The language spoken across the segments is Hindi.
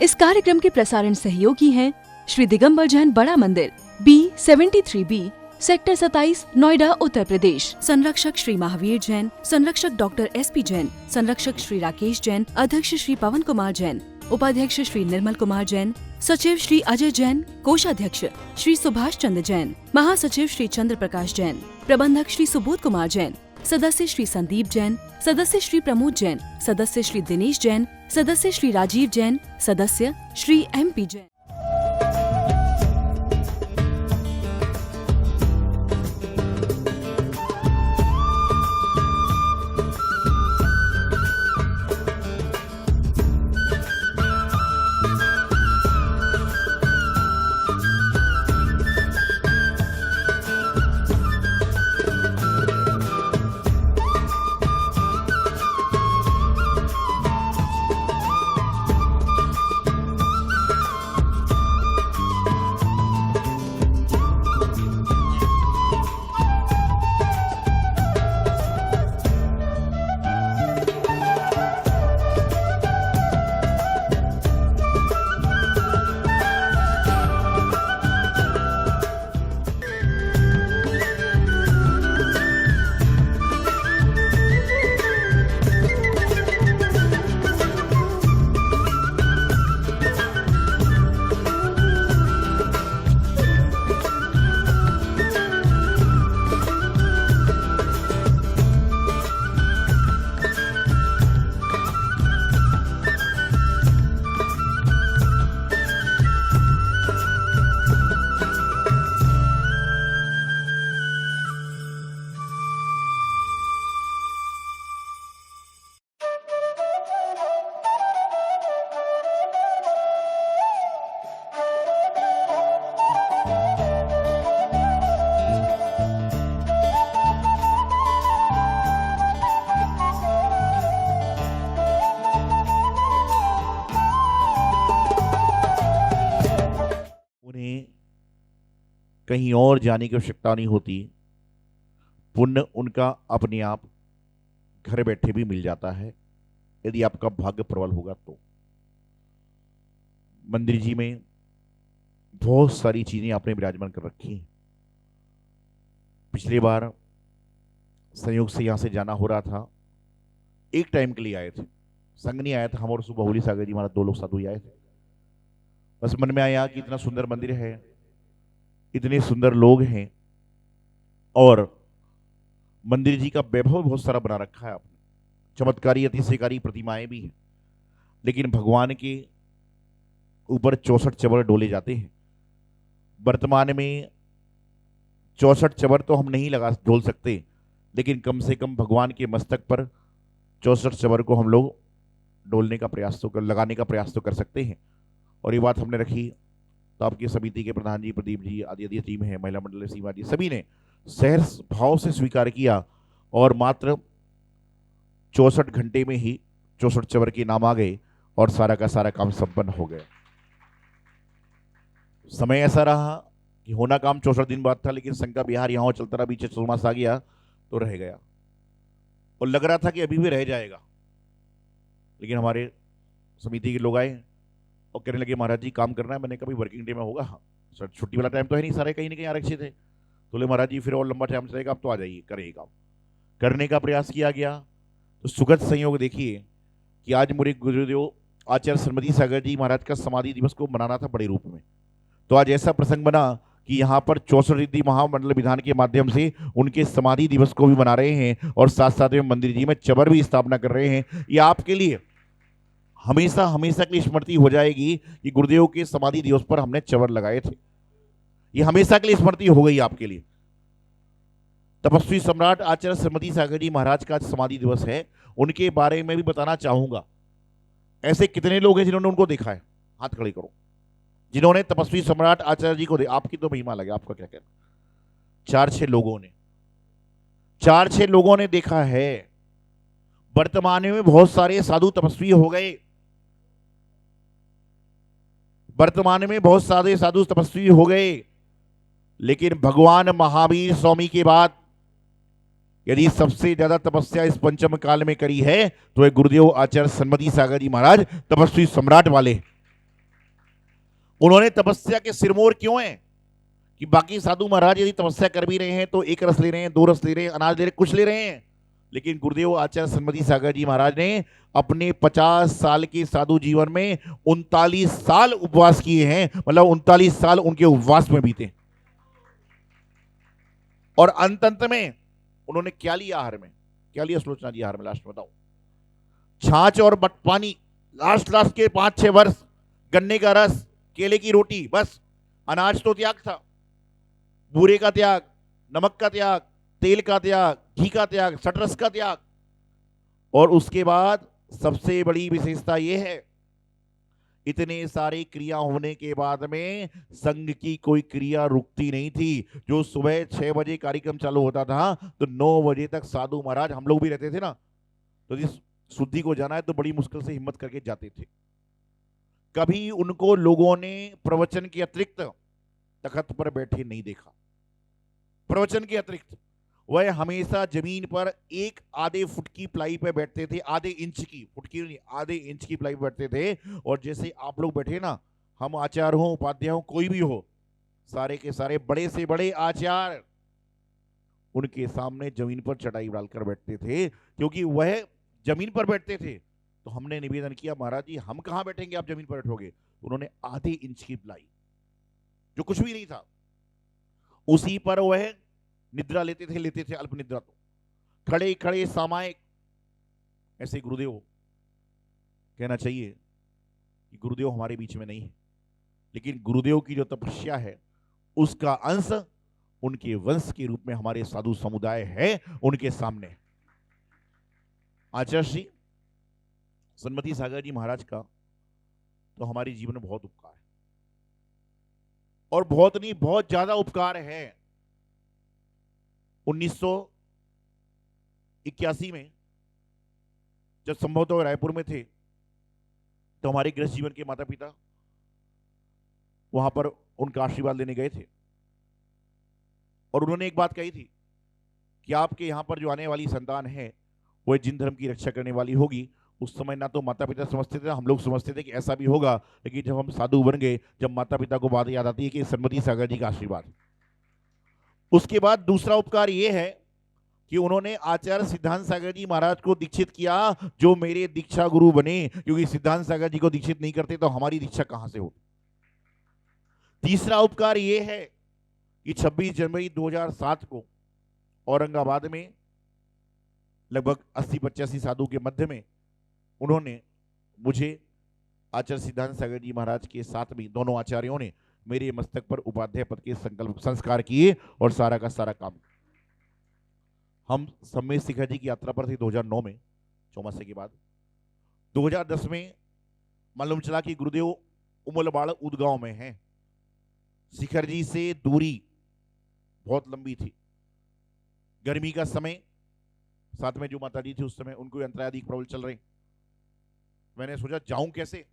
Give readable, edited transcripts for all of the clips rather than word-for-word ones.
इस कार्यक्रम के प्रसारण सहयोगी हैं श्री दिगंबर जैन बड़ा मंदिर, B73B, सेक्टर 27, नोएडा, उत्तर प्रदेश। संरक्षक श्री महावीर जैन, संरक्षक डॉक्टर SP जैन, संरक्षक श्री राकेश जैन, अध्यक्ष श्री पवन कुमार जैन, उपाध्यक्ष श्री निर्मल कुमार जैन, सचिव श्री अजय जैन, कोषाध्यक्ष श्री सुभाष चंद्र जैन, महासचिव श्री चंद्र प्रकाश जैन, प्रबंधक श्री सुबोध कुमार जैन, सदस्य श्री संदीप जैन, सदस्य श्री प्रमोद जैन, सदस्य श्री दिनेश जैन, सदस्य श्री राजीव जैन, सदस्य श्री MP जैन। कहीं और जाने की आवश्यकता नहीं होती। पुण्य उनका अपने आप घर बैठे भी मिल जाता है, यदि आपका भाग्य प्रबल होगा तो। मंदिर जी में बहुत सारी चीजें आपने विराजमान कर रखी हैं। पिछली बार संयोग से यहां से जाना हो रहा था, एक टाइम के लिए आए थे, संग नहीं आया था, हम और सुबहुली सागर जी महाराज 2 लोग साधु आए थे। बस मन में आया कि इतना सुंदर मंदिर है, इतने सुंदर लोग हैं, और मंदिर जी का वैभव बहुत सारा बना रखा है आपने, चमत्कारी अतिशयकारी प्रतिमाएं भी हैं, लेकिन भगवान के ऊपर 64 चवर डोले जाते हैं। वर्तमान में 64 चवर तो हम नहीं डोल सकते, लेकिन कम से कम भगवान के मस्तक पर 64 चवर को हम लोग डोलने का प्रयास तो लगाने का प्रयास तो कर सकते हैं। और ये बात हमने रखी तो आपकी समिति के प्रधान जी, प्रदीप जी आदि आदि टीम है, महिला मंडल सीमा जी, सभी ने सहर्ष भाव से स्वीकार किया और मात्र 64 घंटे में ही 64 चवर के नाम आ गए और सारा का सारा काम संपन्न हो गया। समय ऐसा रहा कि होना काम 64 दिन बाद था, लेकिन संघ का बिहार यहाँ चलता रहा, बीच चतुर्मास आ गया तो रह गया, और लग रहा था कि अभी भी रह जाएगा। लेकिन हमारे समिति के लोग आए और कहने लगे महाराज जी काम करना है। मैंने कभी वर्किंग डे में होगा, सर छुट्टी वाला टाइम तो है नहीं, सारे कहीं ना कहीं आरक्षित है। तो बोले महाराज जी फिर और लंबा टाइम चलेगा, आप तो आ जाइए, करें काम। करने का प्रयास किया गया तो सुखद संयोग देखिए कि आज मुझे गुरुदेव आचार्य श्रीमती सागर जी महाराज का समाधि दिवस को मनाना था बड़े रूप में। तो आज ऐसा प्रसंग बना कि यहाँ पर 64 रिद्धि महामंडल विधान के माध्यम से उनके समाधि दिवस को भी मना रहे हैं और साथ साथ में मंदिर जी में चवर भी स्थापना कर रहे हैं। ये आपके लिए हमेशा हमेशा की स्मृति हो जाएगी कि गुरुदेव के समाधि दिवस पर हमने चवर लगाए थे। ये हमेशा के लिए स्मृति हो गई आपके लिए। तपस्वी सम्राट आचार्य श्रीमती सागर जी महाराज का समाधि दिवस है, उनके बारे में भी बताना चाहूंगा। ऐसे कितने लोग हैं जिन्होंने उनको देखा है? हाथ खड़े करो जिन्होंने तपस्वी सम्राट आचार्य जी को आपकी तो महिमा लगे, आपका क्या कहना? 4-6 लोगों ने देखा है। वर्तमान में बहुत सारे साधु तपस्वी हो गए, वर्तमान में बहुत सारे साधु तपस्वी हो गए, लेकिन भगवान महावीर स्वामी के बाद यदि सबसे ज्यादा तपस्या इस पंचम काल में करी है तो ये गुरुदेव आचार्य श्रीमती सागर जी महाराज तपस्वी सम्राट वाले। उन्होंने तपस्या के सिरमौर क्यों हैं कि बाकी साधु महाराज यदि तपस्या कर भी रहे हैं तो एक रस ले रहे हैं, दो रस ले रहे हैं, अनाज ले रहे हैं, कुछ ले रहे हैं, लेकिन गुरुदेव आचार्य सन्मति सागर जी महाराज ने अपने 50 साल के साधु जीवन में 39 साल उपवास किए हैं, मतलब 39 साल उनके उपवास में बीते। और अंत में उन्होंने क्या लिया आहार में, क्या लिया सुलोचना जी आहार में, लास्ट में बताओ? छाछ और पानी, लास्ट के 5-6 वर्ष गन्ने का रस, केले की रोटी, बस। अनाज तो त्याग था, बूरे का त्याग, नमक का त्याग, तेल का त्याग, घी का त्याग, सटरस का त्याग। और उसके बाद सबसे बड़ी विशेषता यह है, इतने सारी क्रिया होने के बाद में संघ की कोई क्रिया रुकती नहीं थी। जो सुबह 6 बजे कार्यक्रम चालू होता था तो 9 बजे तक साधु महाराज, हम लोग भी रहते थे ना, तो जिस शुद्धि को जाना है तो बड़ी मुश्किल से हिम्मत करके जाते थे। कभी उनको लोगों ने प्रवचन के अतिरिक्त तखत पर बैठे नहीं देखा। प्रवचन के अतिरिक्त वह हमेशा जमीन पर एक आधे फुट की प्लाई पे बैठते थे, आधे इंच की, फुट की नहीं, आधे इंच की प्लाई पे बैठते थे। और जैसे आप लोग बैठे ना, हम आचार्य हो, उपाध्याय हो, कोई भी हो, सारे के सारे बड़े से बड़े आचार्य उनके सामने जमीन पर चटाई डालकर बैठते थे, क्योंकि वह जमीन पर बैठते थे। तो हमने निवेदन किया, महाराज जी हम कहां बैठेंगे, आप जमीन पर बैठोगे? उन्होंने आधे इंच की प्लाई, जो कुछ भी नहीं था, उसी पर वह निद्रा लेते थे अल्प निद्रा। तो खड़े खड़े सामायिक, ऐसे गुरुदेव कहना चाहिए कि गुरुदेव हमारे बीच में नहीं है, लेकिन गुरुदेव की जो तपस्या है उसका अंश उनके वंश के रूप में हमारे साधु समुदाय है, उनके सामने। आचार्य श्री सन्मति सागर जी महाराज का तो हमारे जीवन में बहुत उपकार है, और बहुत नहीं, बहुत ज्यादा उपकार है। 1981 में जब संभवतः रायपुर में थे, तो हमारे गृहस्थ जीवन के माता पिता वहां पर उनका आशीर्वाद लेने गए थे, और उन्होंने एक बात कही थी कि आपके यहां पर जो आने वाली संतान है वह जिन धर्म की रक्षा करने वाली होगी। उस समय ना तो माता पिता समझते थे, हम लोग समझते थे कि ऐसा भी होगा, लेकिन जब हम साधु बन गए, जब माता पिता को बात याद आती है कि सन्मति सागर जी का आशीर्वाद। उसके बाद दूसरा उपकार यह है कि उन्होंने आचार्य सिद्धांत सागर जी महाराज को दीक्षित किया, जो मेरे दीक्षा गुरु बने, क्योंकि सिद्धांत सागर जी को दीक्षित नहीं करते तो हमारी दीक्षा कहां से होती। तीसरा उपकार यह है कि 26 जनवरी 2007 को औरंगाबाद में लगभग 80-85 साधु के मध्य में उन्होंने मुझे आचार्य सिद्धांत सागर जी महाराज के साथ में दोनों आचार्यों ने मेरे मस्तक पर उपाध्याय पद के संकल्प संस्कार किए, और सारा का सारा काम। हम सम्मेद शिखर जी की यात्रा पर थे 2009 में, चौमासे के बाद। 2010 में मालूम चला कि गुरुदेव उमलबाड़ उदगांव में हैं। शिखर जी से दूरी बहुत लंबी थी, गर्मी का समय, साथ में जो माता जी थी उस समय उनको अंतरायाधिक प्रबल चल रहे। मैंने सोचा जाऊं कैसे,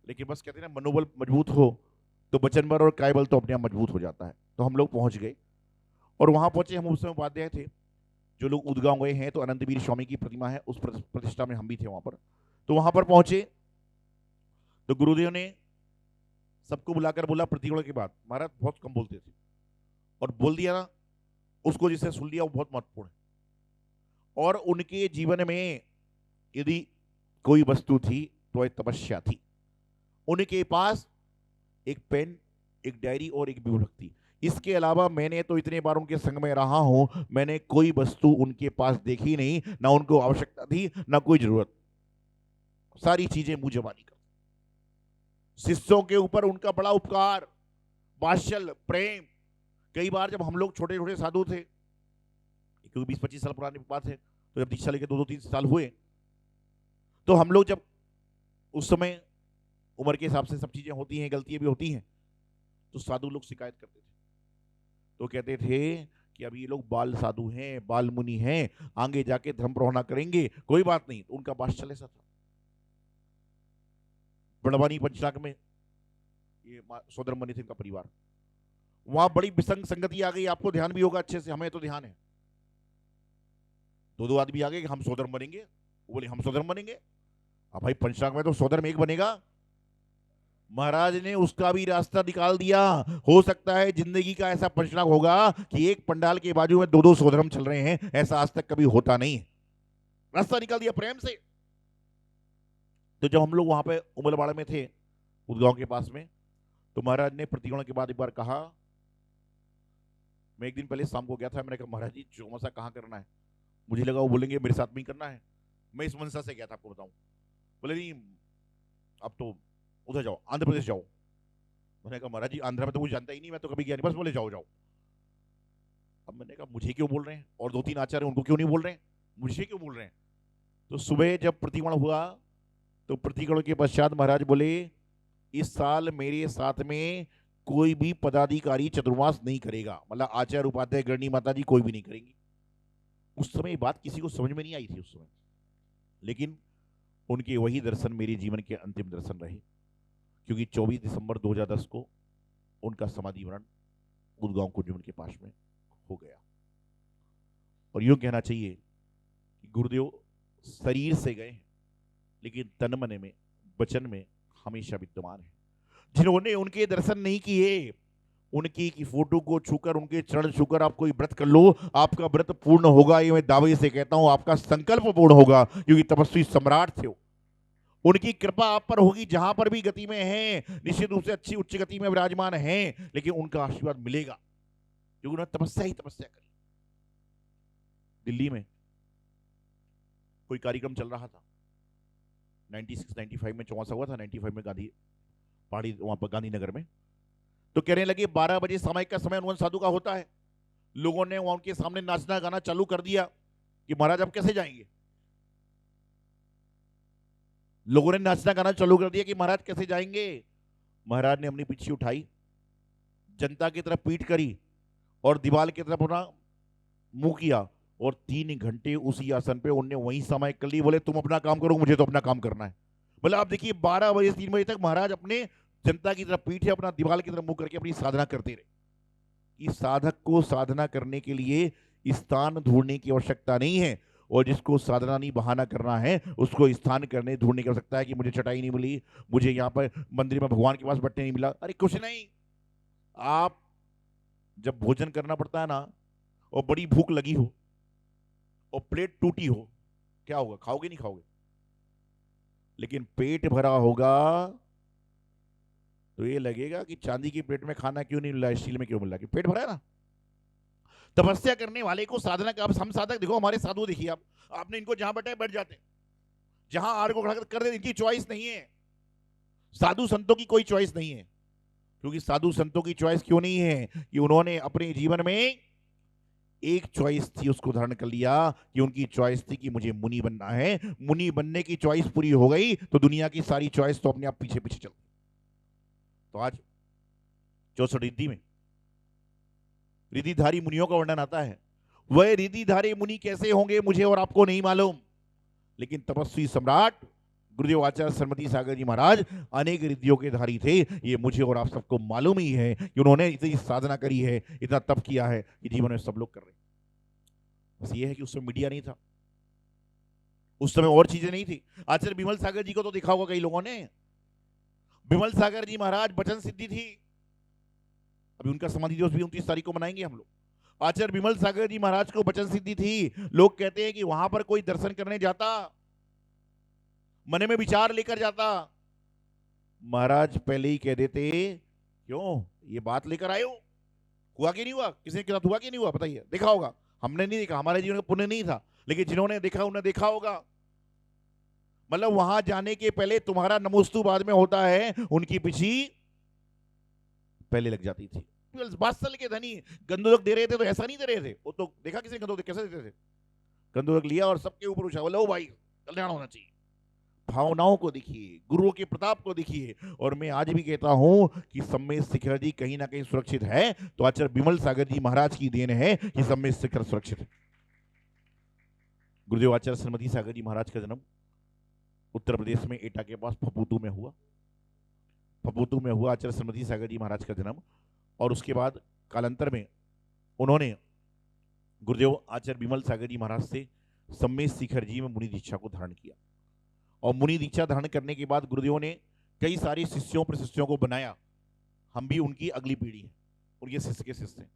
लेकिन बस कहते हैं ना, मनोबल मजबूत हो तो वचन बल और कायबल तो अपने आप मजबूत हो जाता है। तो हम लोग पहुंच गए, और वहां पहुंचे, हम उस समय उपाध्याय थे। जो लोग उदगांव गए हैं तो अनंतवीर स्वामी की प्रतिमा है, उस प्रतिष्ठा में हम भी थे वहां पर। तो वहां पर पहुंचे तो गुरुदेव ने सबको बुलाकर बोला प्रतिगुण के बाद, महाराज बहुत कम बोलते थे, और बोल दिया ना, उसको जिससे सुन लिया वो बहुत महत्वपूर्ण है। और उनके जीवन में यदि कोई वस्तु थी तो एक तपस्या थी। उनके पास एक पेन, एक डायरी और एक विभूलक थी। इसके अलावा मैंने तो इतने बार उनके संग में रहा हूं, मैंने कोई वस्तु उनके पास देखी नहीं, ना उनको आवश्यकता थी ना कोई जरूरत। सारी चीजें मुंह जबानी कर। शिष्यों के ऊपर उनका बड़ा उपकार, वात्सल्य, प्रेम। कई बार जब हम लोग छोटे छोटे साधु थे, क्योंकि 20-25 साल पुरानी बात है, तो जब दीक्षा लेके 2-3 साल हुए, तो हम लोग जब उस समय उम्र के हिसाब से सब चीजें होती हैं, गलतियां भी होती हैं, तो साधु लोग शिकायत करते थे। तो कहते थे कि अभी ये लोग बाल साधु हैं, बाल मुनि हैं, आगे जाके धर्म प्रवणा करेंगे, कोई बात नहीं। तो उनका वात्सल्य ऐसा था। बड़वानी पंचनाक में ये सोदर मनी थे, इनका परिवार, वहां बड़ी विसंग संगति आ गई। आपको ध्यान भी होगा अच्छे से, हमें तो ध्यान है। 2 आदमी आ गए कि हम सोदर बनेंगे, वो बोले हम सोदर बनेंगे। अब भाई पंचनाक में तो सोदर में एक बनेगा, महाराज ने उसका भी रास्ता निकाल दिया। हो सकता है जिंदगी का ऐसा पंचनाम होगा कि एक पंडाल के बाजू में दो दो सोधर्म चल रहे हैं, ऐसा आज तक कभी होता नहीं है। रास्ता निकाल दिया प्रेम से। तो जब हम लोग वहां पे उमलवाड़ा में थे, उदगांव के पास में, तो महाराज ने प्रतिगमन के बाद एक बार कहा, मैं एक दिन पहले शाम को गया था, मैंने कहा महाराज जी चौमासा कहाँ करना है? मुझे लगा वो बोलेंगे मेरे साथ में ही करना है। मैं इस मनसा से गया था, आपको बताऊं। बोले नहीं अब तो उधर जाओ, आंध्र प्रदेश जाओ। मैंने कहा महाराज जी आंध्र में तो मुझे जानता ही नहीं, मैं तो कभी गया नहीं। बस बोले जाओ जाओ। अब मैंने कहा मुझे क्यों बोल रहे हैं, और दो तीन आचार्य उनको क्यों नहीं बोल रहे हैं, मुझे क्यों बोल रहे हैं? तो सुबह जब प्रतिगमन हुआ तो प्रतिगमन के पश्चात महाराज बोले इस साल मेरे साथ में कोई भी पदाधिकारी चतुर्मास नहीं करेगा, मतलब आचार्य उपाध्याय गणनी माता जी कोई भी नहीं करेंगी। उस समय बात किसी को समझ में नहीं आई थी उस समय, लेकिन उनके वही दर्शन मेरे जीवन के अंतिम दर्शन रहे, क्योंकि 24 दिसंबर 2010 को उनका समाधि मरण उदगांव कुंजवन के पास में हो गया। और यूं कहना चाहिए कि गुरुदेव शरीर से गए हैं, लेकिन तन मन में, वचन में हमेशा विद्यमान है। जिन्होंने उनके दर्शन नहीं किए, उनकी की फोटो को छूकर, उनके चरण छूकर आप कोई व्रत कर लो, आपका व्रत पूर्ण होगा। ये मैं दावे से कहता हूं, आपका संकल्प पूर्ण होगा, क्योंकि तपस्वी सम्राट थे वो। उनकी कृपा आप पर होगी, जहां पर भी गति में हैं, निश्चित रूप से अच्छी उच्च गति में विराजमान हैं, लेकिन उनका आशीर्वाद मिलेगा, क्योंकि उन्होंने तपस्या ही तपस्या करी। दिल्ली में कोई कार्यक्रम चल रहा था, 96-95 में चौमासा हुआ था, 95 में गांधी पहाड़ी वहां पर गांधीनगर में। तो कहने लगे 12 बजे सामयिक का समय अनुवन साधु का होता है। लोगों ने वहां उनके सामने नाचना गाना चालू कर दिया कि महाराज अब कैसे जाएंगे। लोगों ने नाचना गाना चालू कर दिया कि महाराज कैसे जाएंगे। महाराज ने अपनी पीछे उठाई, जनता की तरफ पीठ करी और दीवार की तरफ अपना मुंह किया, और 3 घंटे उसी आसन पे उनने वहीं सामयिक कर ली। बोले तुम अपना काम करो, मुझे तो अपना काम करना है। बोले आप देखिए 12 बजे 3 बजे तक महाराज अपने जनता की तरफ पीठ है, अपना दीवार की तरफ मुंह करके अपनी साधना करते रहे। इस साधक को साधना करने के लिए स्थान ढूंढने की आवश्यकता नहीं है, और जिसको साधना नहीं बहाना करना है उसको स्थान करने ढूंढने की आवश्यकता है कि मुझे चटाई नहीं मिली, मुझे यहाँ पर मंदिर में भगवान के पास बैठने नहीं मिला। अरे कुछ नहीं, आप जब भोजन करना पड़ता है ना, और बड़ी भूख लगी हो और प्लेट टूटी हो, क्या होगा? खाओगे नहीं खाओगे? लेकिन पेट भरा होगा तो ये लगेगा कि चांदी की प्लेट में खाना क्यों नहीं मिल रहा है, स्टील में क्यों मिल रहा है, कि पेट भरा है ना। तपस्या करने वाले को साधना का, हम साधक देखो, हमारे साधु देखिए, आप आपने इनको जहां बैठे बैठ जाते हैं, जहां आर को खड़ा कर दे, इनकी चॉइस नहीं है। साधु संतों की कोई चॉइस नहीं है, क्योंकि साधु संतों की चॉइस क्यों नहीं है कि उन्होंने अपने जीवन में एक चॉइस थी, उसको धारण कर लिया, कि उनकी चॉइस थी कि मुझे मुनि बनना है। मुनि बनने की चॉइस पूरी हो गई तो दुनिया की सारी चॉइस तो अपने आप पीछे पीछे चल। तो आज 64 रिद्धि में रिद्धिधारी मुनियों का वर्णन आता है। वह रिद्धिधारी मुनि कैसे होंगे मुझे और आपको नहीं मालूम, लेकिन तपस्वी सम्राट गुरुदेव आचार्य सरस्वती सागर जी महाराज अनेक रिद्धियों के धारी थे। ये मुझे और आप सबको मालूम ही है कि उन्होंने इतनी साधना करी है, इतना तप किया है कि जीवन में सब लोग कर रहे हैं। बस ये है कि उस समय मीडिया नहीं था, उस समय और चीजें नहीं थी। आचार्य विमल सागर जी को तो देखा होगा कई लोगों ने। विमल सागर जी महाराज वचन सिद्धि थी, अभी उनका समाधि दिवस भी 29 तारीख को मनाएंगे हम लोग। आचार्य विमल सागर जी महाराज को वचन सिद्धि थी। लोग कहते हैं कि वहां पर कोई दर्शन करने जाता, मन में विचार लेकर जाता, महाराज पहले ही कह देते क्यों ये बात लेकर आए हो, हुआ कि नहीं हुआ, किसी के साथ हुआ कि नहीं हुआ बताइए। देखा होगा, हमने नहीं देखा, हमारे जीवन का पुण्य नहीं था, लेकिन जिन्होंने देखा उन्हें देखा होगा। मतलब वहां जाने के पहले तुम्हारा नमोस्तु बाद में होता है, उनकी पिछी पहले लग जाती थी। वात्सल के धनी गंधोदक दे रहे थे तो ऐसा नहीं दे रहे थे, वो तो देखा किसी गंधोदक कैसे देते थे। गंधोदक लिया और सबके ऊपर उछा, बोला ओ भाई कल्याण होना चाहिए। भावनाओं को देखिए, गुरुओं के प्रताप को देखिए। और मैं आज भी कहता हूं कि सम्मेद शिखर जी कहीं ना कहीं सुरक्षित है तो आचार्य विमल सागर जी महाराज की देन है कि सम्मेद शिखर सुरक्षित है। गुरुदेव आचार्य सरस्वती सागर जी महाराज का जन्म उत्तर प्रदेश में एटा के पास फपूतू में हुआ। फपूतू में हुआ आचार्य सरस्वती सागर जी महाराज का जन्म, और उसके बाद कालांतर में उन्होंने गुरुदेव आचार्य विमल सागर जी महाराज से सम्मेद शिखर जी में मुनि दीक्षा को धारण किया। और मुनि दीक्षा धारण करने के बाद गुरुदेव ने कई सारे शिष्यों प्रशिष्यों को बनाया, हम भी उनकी अगली पीढ़ी है, उनके शिष्य के शिष्य हैं,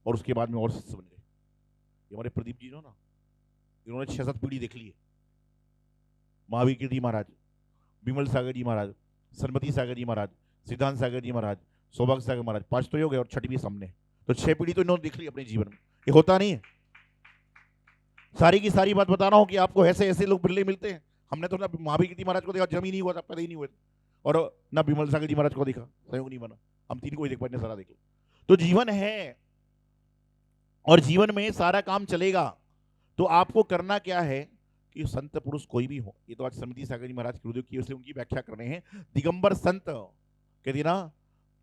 और उसके बाद में और शिष्य बन गए। ये हमारे प्रदीप जी ना, इन्होंने 6-7 पीढ़ी देख ली है। महावीर कीर्ति महाराज, विमल सागर जी महाराज, सरमती सागर जी महाराज, सिद्धांत सागर जी महाराज, सौभाग्य सागर महाराज, 5 तो हो गए और 6वीं भी सामने। तो 6 पीढ़ी तो इन्होंने देख ली अपने जीवन में। ये होता नहीं है। सारी की सारी बात बता रहा हूं कि आपको ऐसे ऐसे लोग बिरले मिलते हैं। हमने तो ना महावीर कीर्ति महाराज को देखा, जमीन नहीं हुआ था, पैदा ही नहीं हुए, और ना विमल सागर जी महाराज को देखा, संयोग नहीं बना। हम 3 को ही देख पाए, सारा देख लो। तो जीवन है, और जीवन में सारा काम चलेगा। तो आपको करना क्या है कि संत पुरुष कोई भी हो, ये तो आज सरमती सागर जी महाराज गुरुदेव की ओर से उनकी व्याख्या कर रहे हैं। दिगंबर संत कहते ना,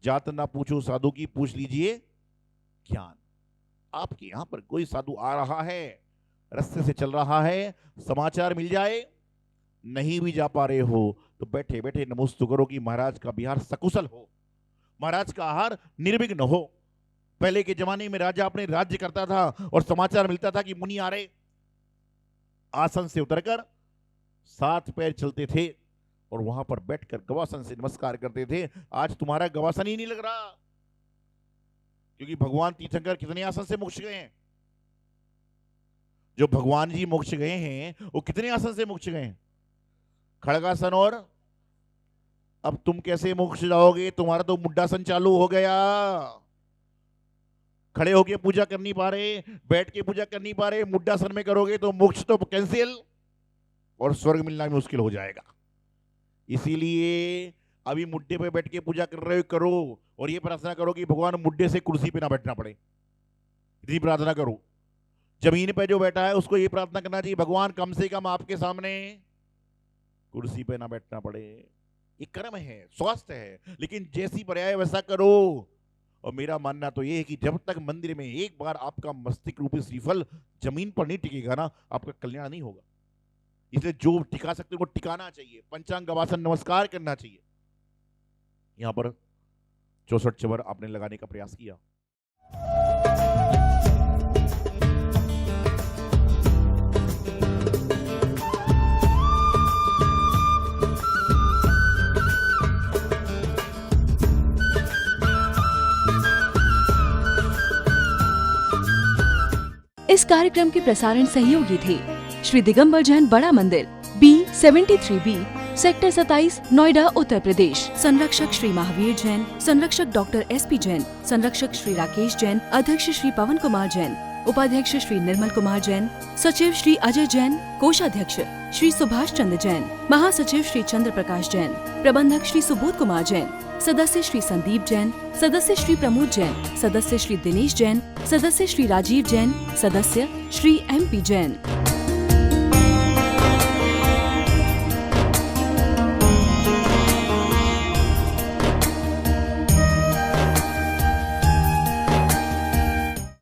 जात ना पूछो साधु की, पूछ लीजिए ज्ञान। आपके यहां पर कोई साधु आ रहा है, रास्ते से चल रहा है, समाचार मिल जाए, नहीं भी जा पा रहे हो तो बैठे बैठे नमोस्तु करो कि महाराज का विहार सकुशल हो, महाराज का आहार निर्विघ्न हो। पहले के जमाने में राजा अपने राज्य करता था और समाचार मिलता था कि मुनि आ रहे, आसन से उतरकर 7 पैर चलते थे और वहां पर बैठकर गवासन से नमस्कार करते थे। आज तुम्हारा गवासन ही नहीं लग रहा, क्योंकि भगवान तीर्थंकर कितने आसन से मोक्ष गए हैं। जो भगवान जी मोक्ष गए हैं वो कितने आसन से मोक्ष गए हैं? खड़गासन। और अब तुम कैसे मोक्ष जाओगे? तुम्हारा तो मुड्डासन चालू हो गया। खड़े होके पूजा कर नहीं पा रहे, बैठ के पूजा कर नहीं पा रहे, मुड्डासन में करोगे तो मोक्ष तो कैंसिल और स्वर्ग मिलना भी मुश्किल हो जाएगा। इसीलिए अभी मुड्डे पे बैठ के पूजा कर रहे हो, करो, और ये प्रार्थना करो कि भगवान मुड्डे से कुर्सी पे ना बैठना पड़े। इतनी प्रार्थना करो। जमीन पे जो बैठा है उसको ये प्रार्थना करना चाहिए, भगवान कम से कम आपके सामने कुर्सी पे ना बैठना पड़े। ये कर्म है, स्वास्थ्य है, लेकिन जैसी पर्याय वैसा करो। और मेरा मानना तो ये है कि जब तक मंदिर में एक बार आपका मस्तिष्क रूपी श्रीफल जमीन पर नहीं टिकेगा ना, आपका कल्याण नहीं होगा। इसलिए जो टिका सकते वो टिकाना चाहिए। पंचांग गवासन नमस्कार करना चाहिए। यहां पर 64 चवर आपने लगाने का प्रयास किया। इस कार्यक्रम के प्रसारण सहयोगी थे श्री दिगंबर जैन बड़ा मंदिर, B73B, सेक्टर 27, नोएडा, उत्तर प्रदेश। संरक्षक श्री महावीर जैन, संरक्षक डॉक्टर SP जैन, संरक्षक श्री राकेश जैन, अध्यक्ष श्री पवन कुमार जैन, उपाध्यक्ष श्री निर्मल कुमार जैन, सचिव श्री अजय जैन, कोषाध्यक्ष श्री सुभाष चंद्र जैन, महासचिव श्री चंद्र प्रकाश जैन, प्रबंधक श्री सुबोध कुमार जैन, सदस्य श्री संदीप जैन, सदस्य श्री प्रमोद जैन, सदस्य श्री दिनेश जैन, सदस्य श्री राजीव जैन, सदस्य श्री MP जैन।